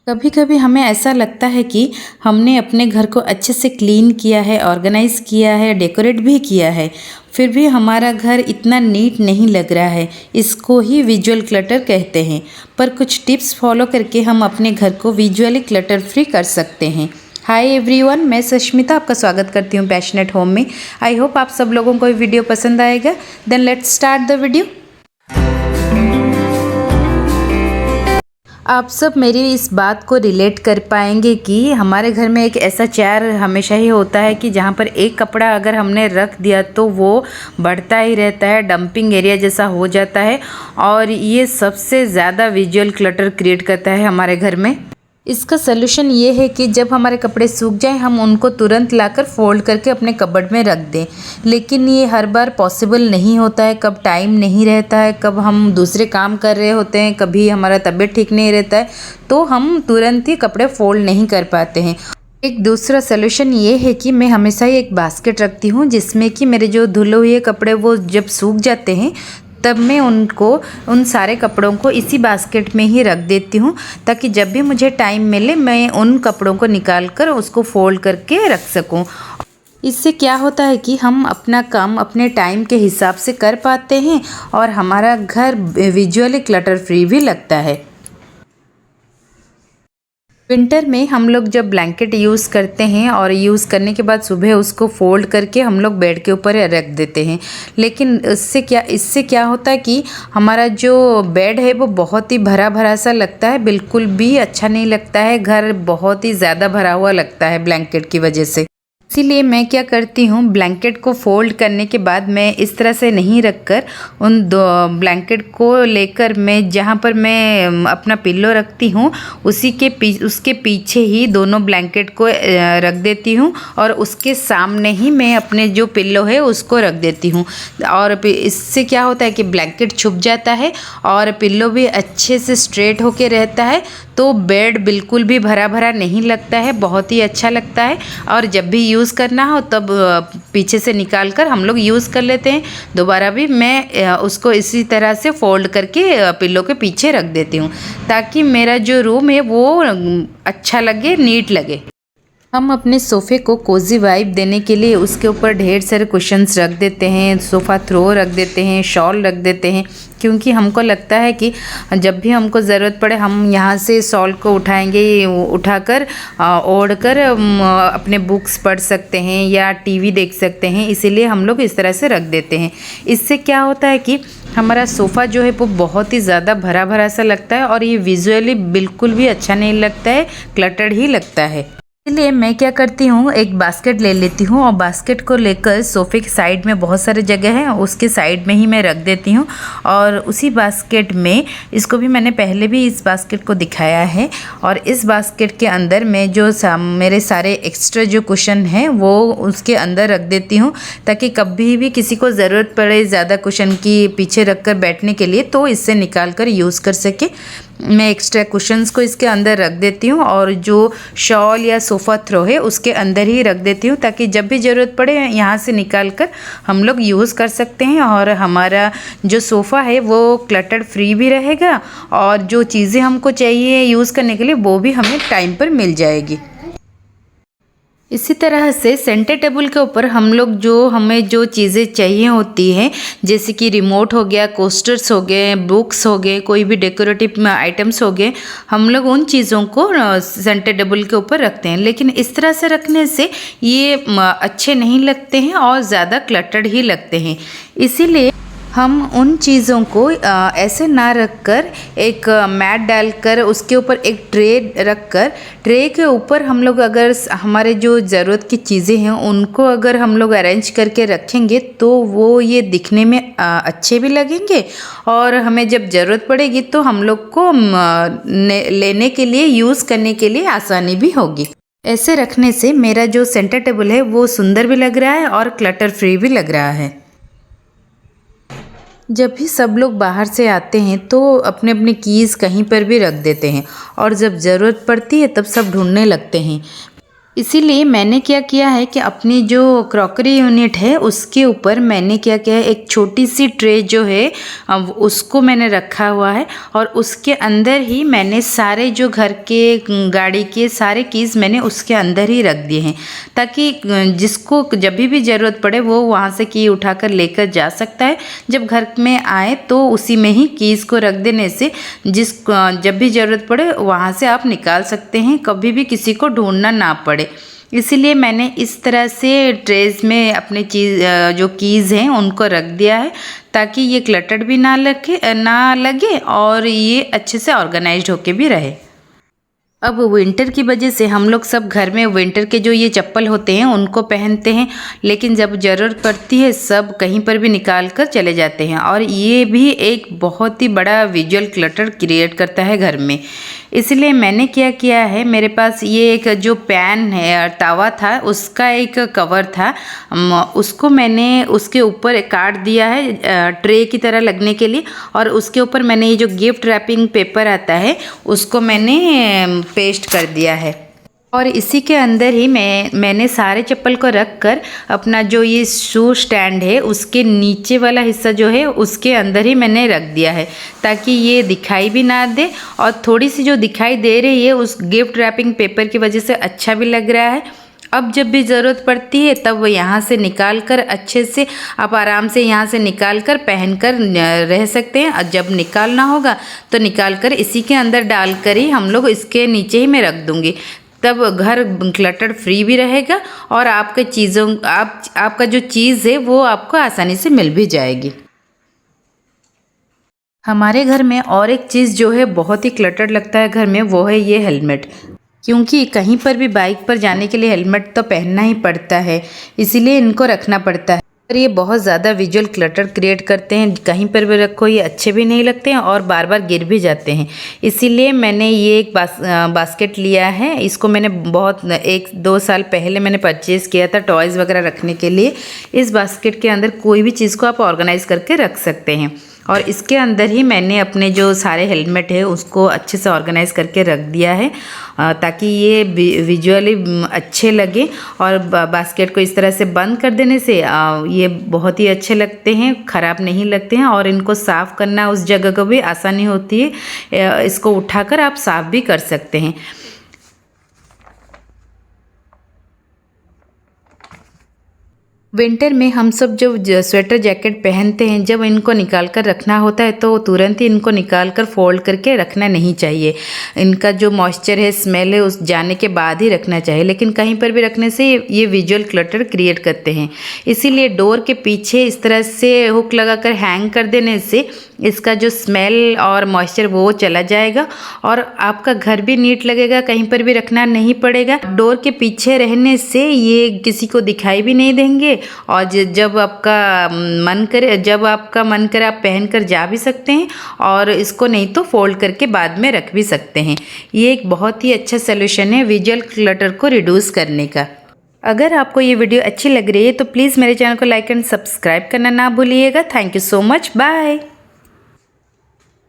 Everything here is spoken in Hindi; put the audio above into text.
कभी कभी हमें ऐसा लगता है कि हमने अपने घर को अच्छे से क्लीन किया है, ऑर्गेनाइज किया है, डेकोरेट भी किया है, फिर भी हमारा घर इतना नीट नहीं लग रहा है। इसको ही विजुअल क्लटर कहते हैं। पर कुछ टिप्स फॉलो करके हम अपने घर को विजुअली क्लटर फ्री कर सकते हैं। हाय एवरीवन, मैं सष्मिता आपका स्वागत करती हूँ पैशनेट होम में। आई होप आप सब लोगों को ये वीडियो पसंद आएगा। Then let's start the video. आप सब मेरी इस बात को रिलेट कर पाएंगे कि हमारे घर में एक ऐसा चेयर हमेशा ही होता है कि जहाँ पर एक कपड़ा अगर हमने रख दिया तो वो बढ़ता ही रहता है, डंपिंग एरिया जैसा हो जाता है और ये सबसे ज़्यादा विजुअल क्लटर क्रिएट करता है हमारे घर में। इसका सलूशन ये है कि जब हमारे कपड़े सूख जाएं हम उनको तुरंत लाकर फोल्ड करके अपने कबर्ड में रख दें। लेकिन ये हर बार पॉसिबल नहीं होता है, कब टाइम नहीं रहता है, कब हम दूसरे काम कर रहे होते हैं, कभी हमारा तबीयत ठीक नहीं रहता है, तो हम तुरंत ही कपड़े फोल्ड नहीं कर पाते हैं। एक दूसरा सलूशन ये है कि मैं हमेशा ही एक बास्केट रखती हूँ जिसमें कि मेरे जो धुले हुए कपड़े वो जब सूख जाते हैं तब मैं उन सारे कपड़ों को इसी बास्केट में ही रख देती हूँ, ताकि जब भी मुझे टाइम मिले मैं उन कपड़ों को निकाल कर उसको फोल्ड करके रख सकूँ। इससे क्या होता है कि हम अपना काम अपने टाइम के हिसाब से कर पाते हैं और हमारा घर विजुअली क्लटर फ्री भी लगता है। विंटर में हम लोग जब ब्लैंकेट यूज़ करते हैं और यूज़ करने के बाद सुबह उसको फोल्ड करके हम लोग बेड के ऊपर रख देते हैं, लेकिन इससे क्या होता है कि हमारा जो बेड है वो बहुत ही भरा भरा सा लगता है, बिल्कुल भी अच्छा नहीं लगता है, घर बहुत ही ज़्यादा भरा हुआ लगता है ब्लैंकेट की वजह से। इसीलिए मैं क्या करती हूँ, ब्लैंकेट को फोल्ड करने के बाद मैं इस तरह से नहीं रखकर उन दो ब्लैंकेट को लेकर मैं जहाँ पर मैं अपना पिल्लो रखती हूँ उसके पीछे ही दोनों ब्लैंकेट को रख देती हूँ और उसके सामने ही मैं अपने जो पिल्लो है उसको रख देती हूँ। और इससे क्या होता है कि ब्लैंकेट छुप जाता है और पिल्लो भी अच्छे से स्ट्रेट होके रहता है, तो बेड बिल्कुल भी भरा भरा नहीं लगता है, बहुत ही अच्छा लगता है। और जब भी यूज़ करना हो तब पीछे से निकाल कर हम लोग यूज़ कर लेते हैं। दोबारा भी मैं उसको इसी तरह से फोल्ड करके पिल्लो के पीछे रख देती हूँ, ताकि मेरा जो रूम है वो अच्छा लगे, नीट लगे। हम अपने सोफ़े को कोज़ी वाइब देने के लिए उसके ऊपर ढेर सारे कुशन्स रख देते हैं, सोफ़ा थ्रो रख देते हैं, शॉल रख देते हैं, क्योंकि हमको लगता है कि जब भी हमको ज़रूरत पड़े हम यहाँ से शॉल को उठाएंगे, उठाकर ओढ़ कर अपने बुक्स पढ़ सकते हैं या टीवी देख सकते हैं, इसीलिए हम लोग इस तरह से रख देते हैं। इससे क्या होता है कि हमारा सोफ़ा जो है वो बहुत ही ज़्यादा भरा भरा सा लगता है और ये विजुअली बिल्कुल भी अच्छा नहीं लगता है, क्लटर्ड ही लगता है। इसलिए मैं क्या करती हूँ, एक बास्केट ले लेती हूँ और बास्केट को लेकर सोफ़े के साइड में बहुत सारे जगह है उसके साइड में ही मैं रख देती हूँ। और उसी बास्केट में, इसको भी मैंने पहले भी इस बास्केट को दिखाया है, और इस बास्केट के अंदर मैं जो मेरे सारे एक्स्ट्रा जो कुशन हैं वो उसके अंदर रख देती हूँ, ताकि कभी भी किसी को ज़रूरत पड़े ज़्यादा कुशन की पीछे रख कर बैठने के लिए तो इससे निकाल कर यूज़ कर सके। मैं एक्स्ट्रा कुशन्स को इसके अंदर रख देती हूँ और जो शॉल या सोफ़ा थ्रो है उसके अंदर ही रख देती हूँ, ताकि जब भी ज़रूरत पड़े यहाँ से निकाल कर हम लोग यूज़ कर सकते हैं और हमारा जो सोफ़ा है वो क्लटर फ्री भी रहेगा और जो चीज़ें हमको चाहिए यूज़ करने के लिए वो भी हमें टाइम पर मिल जाएगी। इसी तरह से सेंटर टेबल के ऊपर हम लोग हमें जो चीज़ें चाहिए होती हैं, जैसे कि रिमोट हो गया, कोस्टर्स हो गए, बुक्स हो गए, कोई भी डेकोरेटिव आइटम्स हो गए, हम लोग उन चीज़ों को सेंटर टेबल के ऊपर रखते हैं। लेकिन इस तरह से रखने से ये अच्छे नहीं लगते हैं और ज़्यादा क्लटर्ड ही लगते हैं। इसीलिए हम उन चीज़ों को ऐसे ना रखकर एक मैट डालकर उसके ऊपर एक ट्रे रखकर, ट्रे के ऊपर हम लोग अगर हमारे जो ज़रूरत की चीज़ें हैं उनको अगर हम लोग अरेंज करके रखेंगे तो वो ये दिखने में अच्छे भी लगेंगे और हमें जब ज़रूरत पड़ेगी तो हम लोग को लेने के लिए, यूज़ करने के लिए आसानी भी होगी। ऐसे रखने से मेरा जो सेंटर टेबल है वो सुंदर भी लग रहा है और क्लटर फ्री भी लग रहा है। जब भी सब लोग बाहर से आते हैं तो अपने अपने कीज़ कहीं पर भी रख देते हैं और जब ज़रूरत पड़ती है तब सब ढूंढने लगते हैं। इसीलिए मैंने क्या किया है कि अपनी जो क्रॉकरी यूनिट है उसके ऊपर मैंने क्या किया है, एक छोटी सी ट्रे जो है उसको मैंने रखा हुआ है और उसके अंदर ही मैंने सारे जो घर के गाड़ी के सारे कीज़ मैंने उसके अंदर ही रख दिए हैं, ताकि जिसको जब भी ज़रूरत पड़े वो वहाँ से की उठाकर लेकर जा सकता है। जब घर में आए तो उसी में ही कीज़ को रख देने से जब भी ज़रूरत पड़े वहाँ से आप निकाल सकते हैं, कभी भी किसी को ढूंढना ना पड़े। इसीलिए मैंने इस तरह से ट्रेज में अपने जो कीज़ हैं उनको रख दिया है, ताकि ये क्लटर्ड भी ना लगे और ये अच्छे से ऑर्गेनाइज्ड होके भी रहे। अब विंटर की वजह से हम लोग सब घर में विंटर के जो ये चप्पल होते हैं उनको पहनते हैं, लेकिन जब ज़रूरत पड़ती है सब कहीं पर भी निकाल कर चले जाते हैं और ये भी एक बहुत ही बड़ा विजुअल क्लटर क्रिएट करता है घर में। इसलिए मैंने क्या किया है, मेरे पास ये एक जो पैन है तवा था उसका एक कवर था, उसको मैंने उसके ऊपर काट दिया है ट्रे की तरह लगने के लिए, और उसके ऊपर मैंने ये जो गिफ्ट रैपिंग पेपर आता है उसको मैंने पेस्ट कर दिया है। और इसी के अंदर ही मैंने सारे चप्पल को रख कर अपना जो ये शू स्टैंड है उसके नीचे वाला हिस्सा जो है उसके अंदर ही मैंने रख दिया है, ताकि ये दिखाई भी ना दे और थोड़ी सी जो दिखाई दे रही है उस गिफ्ट रैपिंग पेपर की वजह से अच्छा भी लग रहा है। अब जब भी ज़रूरत पड़ती है तब वो यहाँ से निकाल कर अच्छे से आप आराम से यहाँ से निकाल कर पहन कर रह सकते हैं। और जब निकालना होगा तो निकाल कर इसी के अंदर डाल कर ही हम लोग इसके नीचे ही मैं रख दूँगी, तब घर क्लटर्ड फ्री भी रहेगा और आपके आपका जो चीज़ है वो आपको आसानी से मिल भी जाएगी। हमारे घर में और एक चीज़ जो है बहुत ही क्लटर्ड लगता है घर में, वो है ये हेलमेट, क्योंकि कहीं पर भी बाइक पर जाने के लिए हेलमेट तो पहनना ही पड़ता है, इसीलिए इनको रखना पड़ता है। पर ये बहुत ज़्यादा विजुअल क्लटर क्रिएट करते हैं, कहीं पर भी रखो ये अच्छे भी नहीं लगते हैं और बार बार गिर भी जाते हैं। इसीलिए मैंने ये एक बास्केट लिया है, इसको मैंने बहुत 1-2 साल पहले मैंने परचेज़ किया था टॉयज़ वगैरह रखने के लिए। इस बास्केट के अंदर कोई भी चीज़ को आप ऑर्गेनाइज़ करके रख सकते हैं और इसके अंदर ही मैंने अपने जो सारे हेलमेट है उसको अच्छे से ऑर्गेनाइज करके रख दिया है, ताकि ये विजुअली अच्छे लगे। और बास्केट को इस तरह से बंद कर देने से ये बहुत ही अच्छे लगते हैं, ख़राब नहीं लगते हैं और इनको साफ़ करना उस जगह को भी आसानी होती है, इसको उठाकर आप साफ़ भी कर सकते हैं। विंटर में हम सब जब स्वेटर जैकेट पहनते हैं, जब इनको निकाल कर रखना होता है तो तुरंत ही इनको निकाल कर फोल्ड करके रखना नहीं चाहिए। इनका जो मॉइस्चर है, स्मेल है, उस जाने के बाद ही रखना चाहिए, लेकिन कहीं पर भी रखने से ये विजुअल क्लटर क्रिएट करते हैं। इसीलिए डोर के पीछे इस तरह से हुक लगाकर हैंग कर देने से इसका जो स्मेल और मॉइस्चर वो चला जाएगा और आपका घर भी नीट लगेगा, कहीं पर भी रखना नहीं पड़ेगा। डोर के पीछे रहने से ये किसी को दिखाई भी नहीं देंगे और जब आपका मन करे आप पहन कर जा भी सकते हैं और इसको नहीं तो फोल्ड करके बाद में रख भी सकते हैं। ये एक बहुत ही अच्छा सलूशन है विजुअल क्लटर को रिड्यूस करने का। अगर आपको ये वीडियो अच्छी लग रही है तो प्लीज़ मेरे चैनल को लाइक एंड सब्सक्राइब करना ना भूलिएगा। Thank you so much, bye.